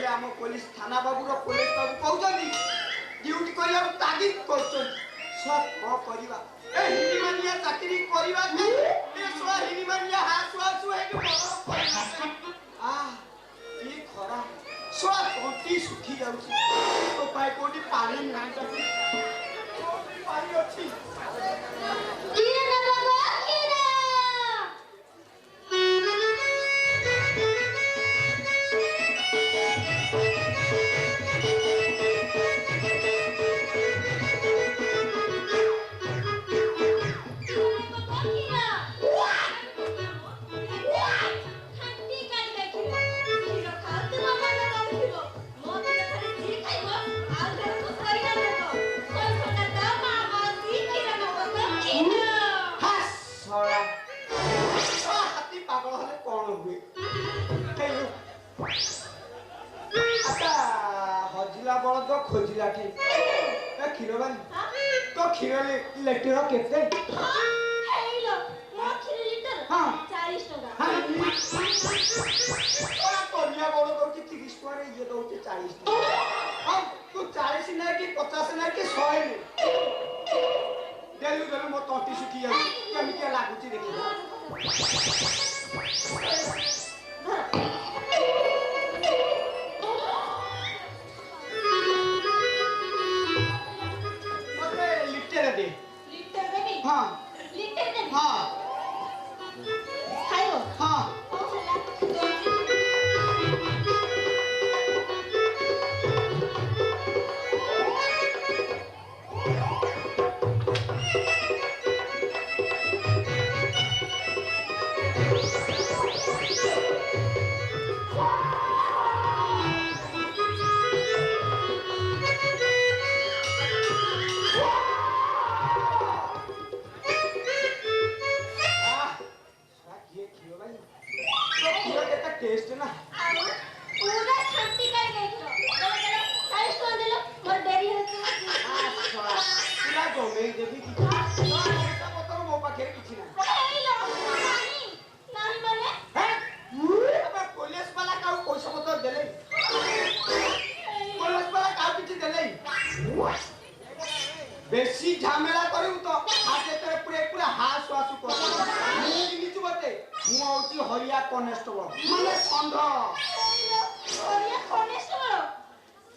आम पुलिस थाना बाबूर पुलिस बाबू कहउछनी ड्यूटी करिया तागिद करछन सब को परिबा ए हिनिमानिया चाकरी करिबा ए सो हिनिमानिया हासु हासु हे के आ ई खरा सो टोटी सुखी जाउछी तो पाई कोटी पानी ना जाती पानी अछि कीरे ना बाबा कीरे खोजिला के खीर बानी तो खीर लीटर केते हेलो मो खीर लीटर हां 40 टका हां ओरा कोनिया बोलो तो कि 30 टका रे ये दो 40 टका हां तू 40 ना कि 50 ना कि 100 ने देलु देलु मो तोटी सुखी जा केमिति लागुची देखि हाँ लीटर दे हाँ खाइबो हाँ टेस्ट ना पूरा छाती कर गई तो चलो चलो 40 टका दे लो मोर देरी हो पूरा जमे देबी कि पैसा पतर मो पाखे किछि ना हेलो नहीं नहीं माने हैं अब पुलिस वाला का पैसा पतर देले पुलिस वाला का किछि देले बेसी झमेला करू तो हाथे तेरे पूरा हास वासु कर निचु बते मु होची हरिया कनेस्टेबल माने संध हरिया कनेस्टेबल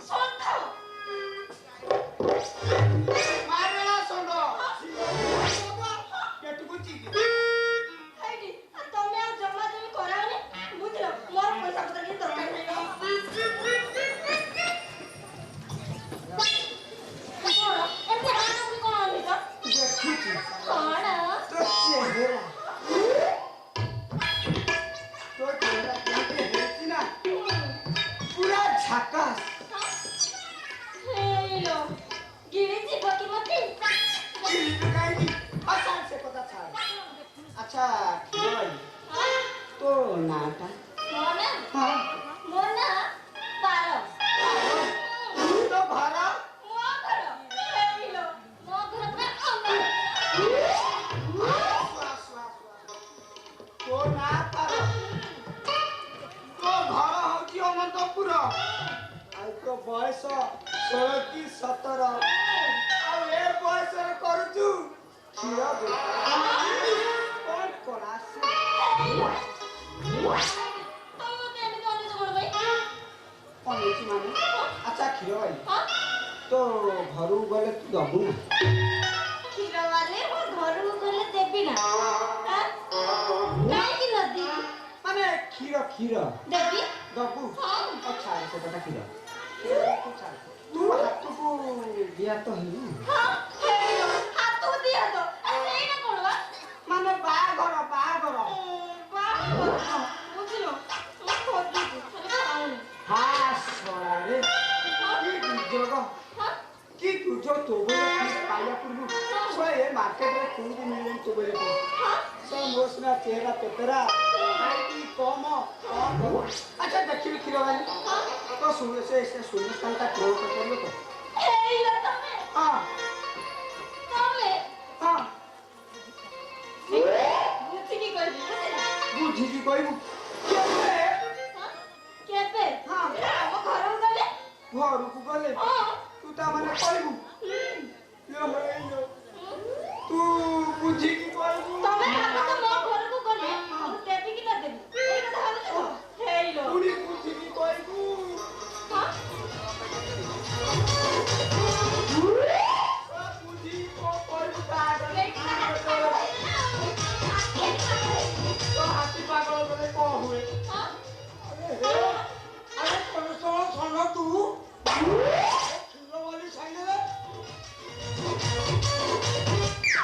संध मारेला संध केटु कुची हाइडी तमे आ जमा जमी कराओनी बुझलो मोर पैसा पतर के दरकार नहीं एते हाना भी कोन आनी तो देखुची कोन तो चेहरा तो चेहरा केते हेची ना पूरा झकास हेलो गिरी जी बकी मती गिरी तो काई अच्छा से पता था अच्छा भाई तो नाटा मोना हां मोना पारो तो भरा मो घर हेलो मो घर पे अंदर तो ना पारो तो घर होची अनंतपुर आई तो बयस 16 की 17 आ ए बयस रे करूचू खिया दे कौन कोलास तो तेरे तो नहीं छोड़ भाई कौन होची माने अच्छा खिया भाई हां तो घरु गले तू दबु ना खीर वाले वो घर को गले देबी ना हां काहे की नदी माने खीर देबी दबु हां अच्छा से बता खीर तू हाथ को दिया तो है हां हेलो हाथ दिया तो ऐसे ही ना कोड़वा माने बाघर बुझलो मैं खोद दी खाली खाऊं हाँ सोना रे की दुजोग हां की दुजो तो बोले की पाया पुरु सो ये मार्केट रे खूब मिलन तो बोले हां सो मोसना चेहरा पेतरा की कम अच्छा देखिए खीर वाली तो सुन से सुनस्तान का प्रयोग करियो तो हेलो तमे हां बुद्धि की कोई बुझी की कोई केबे हां केबे हां हम घर ଘରକୁ ଗଲେ ତୁ ତା ମାନେ କହିବୁ ତୁ ବୁଝିକି କହିବୁ ତମେ ଭାବୁଛ ମୋ ଘରକୁ ଗଲେ ମୁଁ ଦେବି କି ନ ଦେବି ଏଇ କଥା ଭାବୁଛ ହେଇଲୋ ପୁଣି ବୁଝିକି କହିବୁ ବୁଝିକି କହିବୁ ତା ଆଗରେ ତ ହାତୀ ପାଗଳ କଲେ କଣ ହୁଏ ଆରେ ଶୁଣ ତୁ କ୍ଷୀର ବାଲି ସାଇଲେ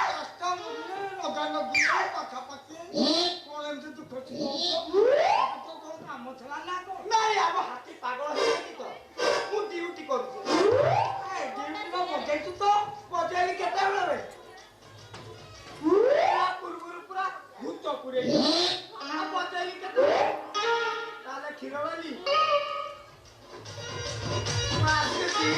ରାସ୍ତା ମଝିରେ ଲଗା ଲଗି ପାଖାପାଖି କଣ ଏମିତି ଦୁଃଖ ଥିବ କାମ ଥିଲା ନା କଣ ନାଇଁ ଆମ ହାତୀ ପାଗଳ ହେଇନି ତ ମୁଁ ଡ୍ୟୁଟି କରୁଛି ଡ୍ୟୁଟିର ବଜେଇଛୁ ତ ବଜେଇଲି କେତେବେଳେ ପୂର୍ବରୁ ପୁରା ଭୂତ ପୁରେଇ ବଜେଇଲି କେତେବେଳେ ତାହେଲେ କ୍ଷୀର ବାଲି ମୁଁ ଆସିଛି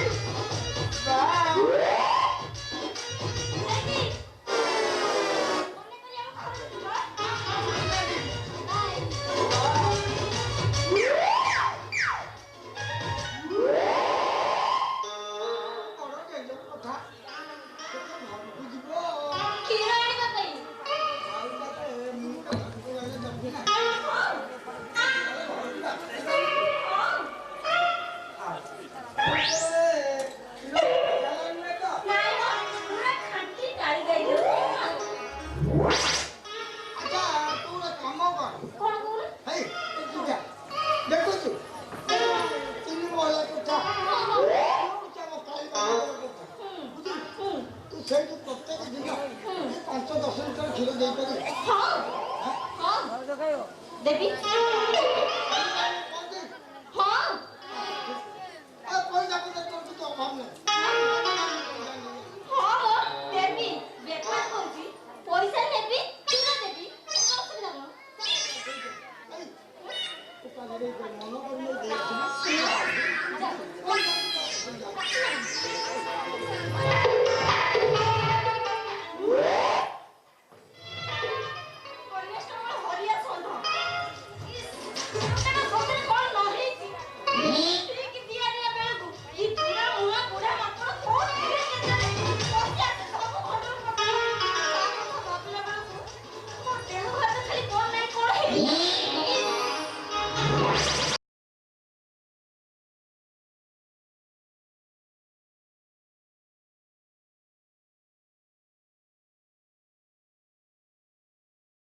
ସେଇଠୁ ପ୍ରତ୍ୟେକ ଦିନ 5-10 ଲିଟର କ୍ଷୀର ଦେଇପାରିବେ ଦେବି